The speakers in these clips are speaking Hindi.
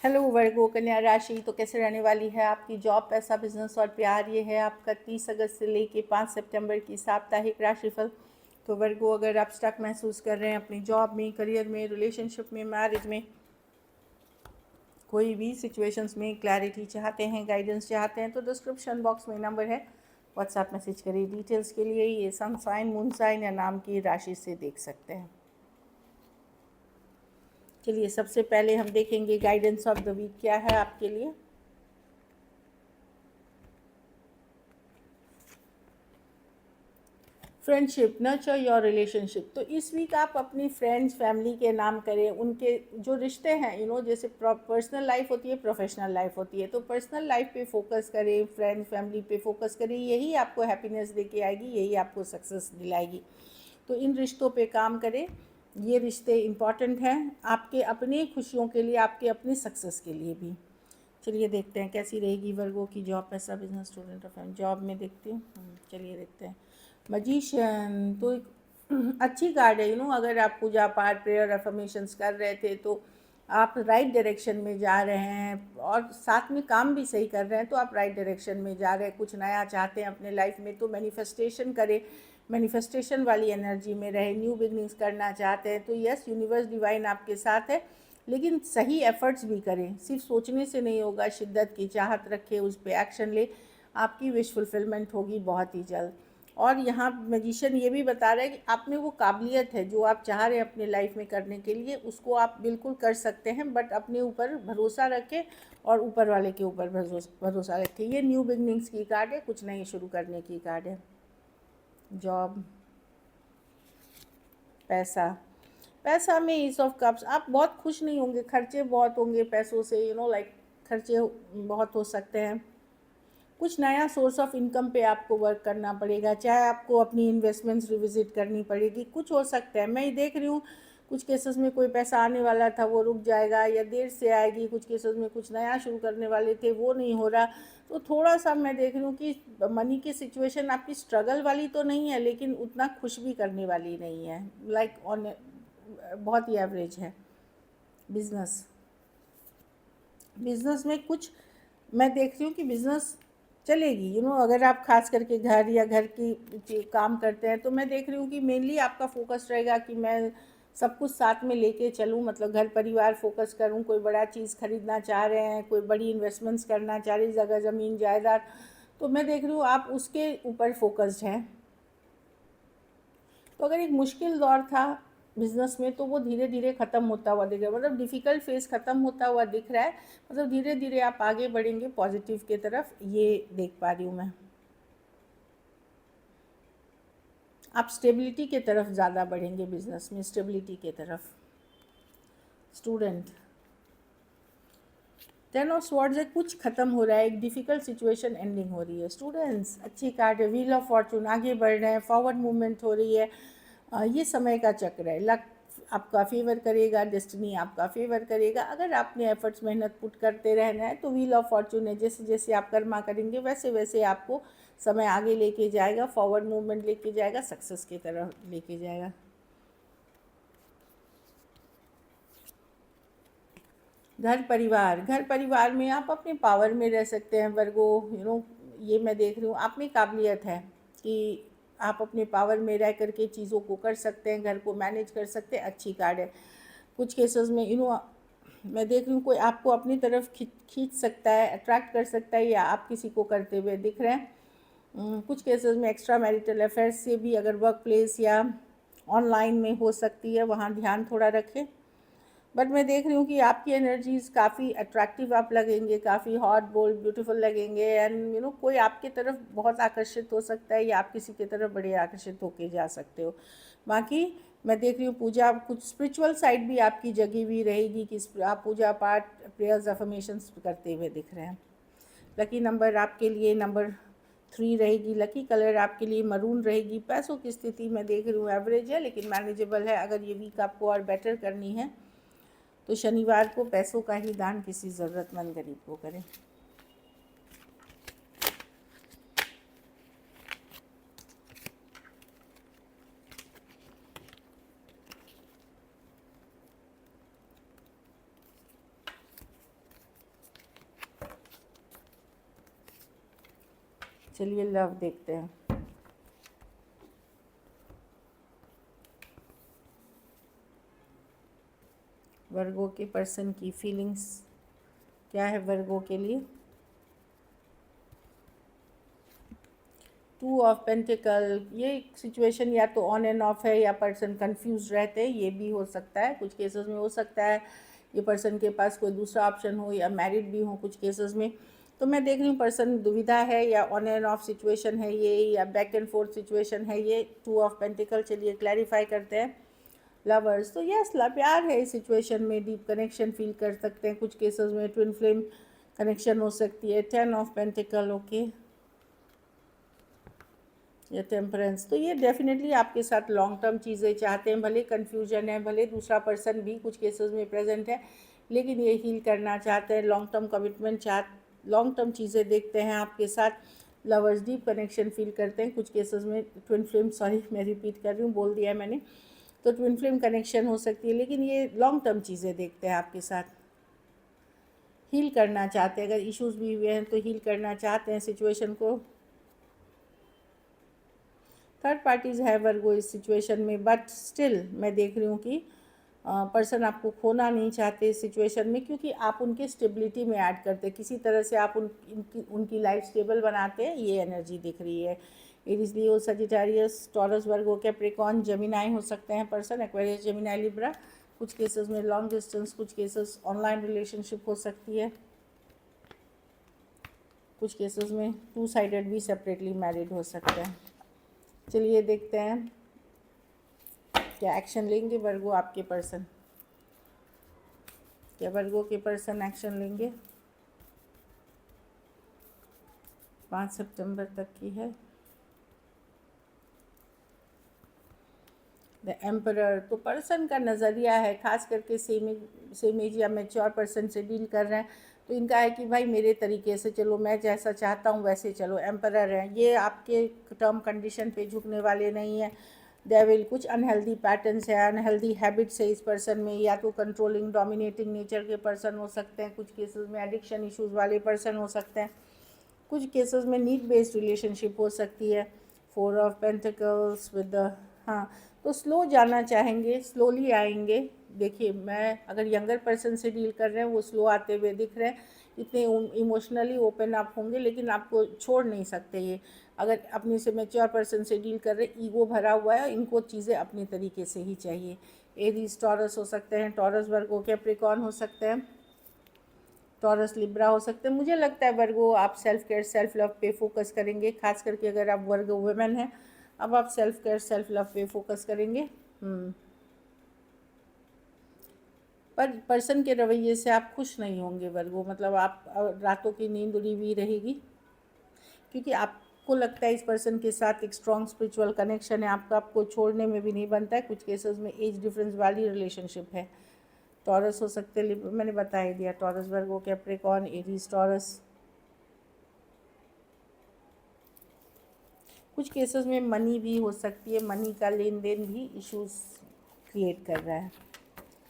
हेलो वर्गो कन्या राशि, तो कैसे रहने वाली है आपकी जॉब, पैसा, बिजनेस और प्यार। ये है आपका 30 अगस्त से लेके 5 सितंबर की साप्ताहिक राशिफल। तो वर्गो, अगर आप स्टक महसूस कर रहे हैं अपनी जॉब में, करियर में, रिलेशनशिप में, मैरिज में, कोई भी सिचुएशंस में क्लैरिटी चाहते हैं, गाइडेंस चाहते हैं, तो डिस्क्रिप्शन बॉक्स में नंबर है, व्हाट्सएप मैसेज करिए डिटेल्स के लिए। ये सन साइन, मून साइन या नाम की राशि से देख सकते हैं। चलिए, सबसे पहले हम देखेंगे गाइडेंस ऑफ द वीक क्या है आपके लिए। Friendship, nurture your relationship. तो इस वीक आप अपनी फ्रेंड्स, फैमिली के नाम करें, उनके जो रिश्ते हैं जैसे पर्सनल लाइफ होती है, प्रोफेशनल लाइफ होती है, तो पर्सनल लाइफ पे फोकस करें, फ्रेंड फैमिली पे फोकस करें। यही आपको हैप्पीनेस दे के आएगी, यही आपको सक्सेस दिलाएगी। तो इन रिश्तों पे काम करें, ये रिश्ते इम्पॉर्टेंट हैं आपके अपने खुशियों के लिए, आपके अपने सक्सेस के लिए भी। चलिए देखते हैं कैसी रहेगी वर्गों की जॉब, पैसा, बिजनेस, स्टूडेंट और फैमिली। जॉब में देखती हूँ। चलिए देखते हैं। मजीशियन तो एक अच्छी कार्ड है। अगर आप पूजा पाठ, प्रेयर, अफर्मेशंस कर रहे थे तो आप राइट डायरेक्शन में जा रहे हैं, और साथ में काम भी सही कर रहे हैं, तो आप राइट डायरेक्शन में जा रहे हैं। कुछ नया चाहते हैं अपने लाइफ में तो मैनिफेस्टेशन करें, मैनिफेस्टेशन वाली एनर्जी में रहे। न्यू बिगनिंग्स करना चाहते हैं तो यस, यूनिवर्स डिवाइन आपके साथ है, लेकिन सही एफर्ट्स भी करें। सिर्फ सोचने से नहीं होगा, शिद्दत की चाहत रखें, उस पर एक्शन ले, आपकी विश फुलफिलमेंट होगी बहुत ही जल्द। और यहाँ मैजिशियन ये भी बता रहा है कि आप में वो काबिलियत है जो आप चाह रहे हैं अपने लाइफ में करने के लिए, उसको आप बिल्कुल कर सकते हैं, बट अपने ऊपर भरोसा रखें और ऊपर वाले के ऊपर भरोसा रखें। ये न्यू बिगनिंग्स की कार्ड है, कुछ नई शुरू करने की कार्ड है। जॉब, पैसा, पैसा में ईज ऑफ कप्स। आप बहुत खुश नहीं होंगे, खर्चे बहुत होंगे पैसों से, लाइक खर्चे बहुत हो सकते हैं। कुछ नया सोर्स ऑफ इनकम पे आपको वर्क करना पड़ेगा, चाहे आपको अपनी इन्वेस्टमेंट्स रिविजिट करनी पड़ेगी। कुछ हो सकता है, मैं ये देख रही हूँ कुछ केसेस में कोई पैसा आने वाला था वो रुक जाएगा या देर से आएगी। कुछ केसेस में कुछ नया शुरू करने वाले थे वो नहीं हो रहा। तो थोड़ा सा मैं देख रही हूँ कि मनी की सिचुएशन आपकी स्ट्रगल वाली तो नहीं है, लेकिन उतना खुश भी करने वाली नहीं है, लाइक ऑन बहुत ही एवरेज है। बिजनेस, बिजनेस में कुछ मैं देख रही हूँ कि बिजनेस चलेगी। अगर आप खास करके घर या घर की काम करते हैं तो मैं देख रही हूँ कि मेनली आपका फोकस रहेगा कि मैं सब कुछ साथ में लेके चलूँ, मतलब घर परिवार फोकस करूँ। कोई बड़ा चीज़ खरीदना चाह रहे हैं, कोई बड़ी इन्वेस्टमेंट्स करना चाह रही, जगह ज़मीन जायदाद, तो मैं देख रही हूँ आप उसके ऊपर फोकस्ड हैं। तो अगर एक मुश्किल दौर था बिजनेस में तो वो धीरे धीरे ख़त्म होता हुआ दिख रहा है, मतलब डिफ़िकल्ट फेज़ ख़त्म होता हुआ दिख रहा है। मतलब धीरे धीरे आप आगे बढ़ेंगे पॉजिटिव के तरफ, ये देख पा रही हूँ मैं। आप स्टेबिलिटी के तरफ ज़्यादा बढ़ेंगे, बिजनेस में स्टेबिलिटी के तरफ। स्टूडेंट, 10 ऑफ स्वॉर्ड्स है, कुछ ख़त्म हो रहा है, एक डिफ़िकल्ट सिचुएशन एंडिंग हो रही है। स्टूडेंट्स, अच्छी कार्ड है, व्हील ऑफ फॉर्चून, आगे बढ़ रहे हैं, फॉरवर्ड मूवमेंट हो रही है। ये समय का चक्र है, लक आपका फेवर करेगा, डेस्टिनी आपका फेवर करेगा। अगर आपने एफर्ट्स, मेहनत पुट करते रहना है तो व्हील ऑफ फॉर्चून है, जैसे जैसे आप कर्मा करेंगे वैसे वैसे आपको समय आगे लेके जाएगा, फॉरवर्ड मूवमेंट लेके जाएगा, सक्सेस की तरफ लेके जाएगा। घर परिवार, घर परिवार में आप अपने पावर में रह सकते हैं वर्गो। ये मैं देख रही हूँ आप में काबिलियत है कि आप अपने पावर में रह करके चीज़ों को कर सकते हैं, घर को मैनेज कर सकते हैं। अच्छी कार्ड है। कुछ केसेस में मैं देख रही हूँ कोई आपको अपनी तरफ खींच सकता है, अट्रैक्ट कर सकता है, या आप किसी को करते हुए दिख रहे हैं। कुछ केसेस में एक्स्ट्रा मैरिटल अफेयर्स से भी, अगर वर्क प्लेस या ऑनलाइन में हो सकती है, वहाँ ध्यान थोड़ा रखें। बट मैं देख रही हूँ कि आपकी एनर्जीज़ काफ़ी अट्रैक्टिव आप लगेंगे, काफ़ी हॉट, बोल्ड, ब्यूटीफुल लगेंगे, एंड कोई आपके तरफ बहुत आकर्षित हो सकता है, या आप किसी की तरफ बड़े आकर्षित होके जा सकते हो। बाकी मैं देख रही हूँ पूजा, कुछ स्पिरिचुअल साइड भी आपकी जगी हुई रहेगी कि आप पूजा पाठ, प्रेयर्स, अफर्मेशंस करते हुए दिख रहे हैं। लकी नंबर आपके लिए नंबर 3 रहेगी। लकी कलर आपके लिए मरून रहेगी। पैसों की स्थिति मैं देख रही हूँ एवरेज है, लेकिन मैनेजेबल है। अगर ये वीक आपको और बेटर करनी है तो शनिवार को पैसों का ही दान किसी ज़रूरतमंद गरीब को करें। चलिए लव देखते हैं। वर्गो के पर्सन की फीलिंग्स क्या है वर्गो के लिए। 2 ऑफ पेंटिकल, ये सिचुएशन या तो ऑन एंड ऑफ है या पर्सन कंफ्यूज रहते हैं, ये भी हो सकता है। कुछ केसेस में हो सकता है ये पर्सन के पास कोई दूसरा ऑप्शन हो या मैरिड भी हो कुछ केसेस में। तो मैं देख रही हूँ पर्सन दुविधा है या ऑन एंड ऑफ सिचुएशन है ये, या बैक एंड फोर्थ सिचुएशन है ये। 2 ऑफ पेंटिकल, चलिए क्लैरिफाई करते हैं। लवर्स, तो यस प्यार है इस सिचुएशन में, डीप कनेक्शन फील कर सकते हैं। कुछ केसेस में ट्विन फ्लेम कनेक्शन हो सकती है। 10 ऑफ पेंटिकल, ओके, या टेम्परेंस, तो ये डेफिनेटली आपके साथ लॉन्ग टर्म चीज़ें चाहते हैं। भले कन्फ्यूजन है, भले दूसरा पर्सन भी कुछ केसेस में प्रेजेंट है, लेकिन ये हील करना चाहते हैं, long term commitment long term चीज़ें देखते हैं आपके साथ। लवर्स डीप कनेक्शन फील करते हैं कुछ केसेस में। ट्विन फ्लेम, सॉरी मैं रिपीट कर रही हूँ, बोल दिया है मैंने, तो ट्विन फ्लेम कनेक्शन हो सकती है, लेकिन ये लॉन्ग टर्म चीज़ें देखते हैं आपके साथ। हील करना चाहते हैं, अगर इश्यूज भी हुए हैं तो हील करना चाहते हैं सिचुएशन को। थर्ड पार्टीज़ है वर्गो इस सिचुएशन में, बट स्टिल मैं देख रही हूँ कि पर्सन आपको खोना नहीं चाहते इस सिचुएशन में, क्योंकि आप उनके स्टेबिलिटी में ऐड करते हैं किसी तरह से, आप उनकी लाइफ स्टेबल बनाते हैं, ये एनर्जी दिख रही है। एरीज, लियो, सजिटेरियस, टॉरस, वर्गो, कैप्रिकॉर्न, जेमिनाई हो सकते हैं पर्सन, एक्वेरियस, जेमिनाई, लिब्रा। कुछ केसेस में लॉन्ग डिस्टेंस, कुछ केसेस ऑनलाइन रिलेशनशिप हो सकती है। कुछ केसेस में 2 साइडेड भी सेपरेटली मैरिड हो सकते हैं। चलिए देखते हैं क्या एक्शन लेंगे वर्गो आपके पर्सन। क्या वर्गो के पर्सन एक्शन लेंगे? 5 सितंबर तक की है। द एम्परर, तो पर्सन का नज़रिया है, खास करके सेम एज या मैच्योर पर्सन से डील कर रहे हैं, तो इनका है कि भाई मेरे तरीके से चलो, मैं जैसा चाहता हूँ वैसे चलो। एम्परर है, ये आपके टर्म कंडीशन पे झुकने वाले नहीं है। डेविल, कुछ अनहेल्दी पैटर्न्स है, अनहेल्दी हैबिट्स है इस पर्सन में, या तो कंट्रोलिंग डोमिनेटिंग नेचर के पर्सन हो सकते हैं, कुछ केसेस में एडिक्शन इश्यूज़ वाले पर्सन हो सकते हैं, कुछ केसेस में नीड बेस्ड रिलेशनशिप हो सकती है। 4 ऑफ पेंटिकल्स विद द, हाँ, तो स्लो जाना चाहेंगे, स्लोली आएंगे। देखिए, मैं अगर यंगर पर्सन से डील कर रहे हैं, वो स्लो आते हुए दिख रहे हैं, इतने इमोशनली ओपन अप होंगे, लेकिन आपको छोड़ नहीं सकते ये। अगर अपने से मैच्योर पर्सन से डील कर रहे हैं, ईगो भरा हुआ है, इनको चीज़ें अपने तरीके से ही चाहिए। एरीज, टॉरस हो सकते हैं, टॉरस, वर्गो, कैप्रिकॉर्न हो सकते हैं, टॉरस, लिब्रा हो सकते हैं। मुझे लगता है वर्गो आप सेल्फ केयर, सेल्फ लव पे फोकस करेंगे, खास करके अगर आप वर्गो वुमेन हैं, अब आप सेल्फ केयर, सेल्फ लव पे फोकस करेंगे। पर पर्सन के रवैये से आप खुश नहीं होंगे वर्गो, मतलब आप रातों की नींद उड़ी हुई रहेगी, क्योंकि आपको लगता है इस पर्सन के साथ एक स्ट्रॉन्ग स्पिरिचुअल कनेक्शन है आपका, आपको छोड़ने में भी नहीं बनता है। कुछ केसेस में एज डिफरेंस वाली रिलेशनशिप है। टॉरस हो सकते हैं, मैंने बता ही दिया, टॉरस, वर्गो, कैप्रिकॉर्न, एरीज, टॉरस। कुछ केसेस में मनी भी हो सकती है, मनी का लेन देन भी इश्यूज क्रिएट कर रहा है।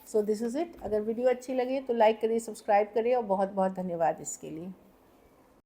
So this is it. अगर वीडियो अच्छी लगे तो लाइक करिए, सब्सक्राइब करिए, और बहुत बहुत धन्यवाद इसके लिए।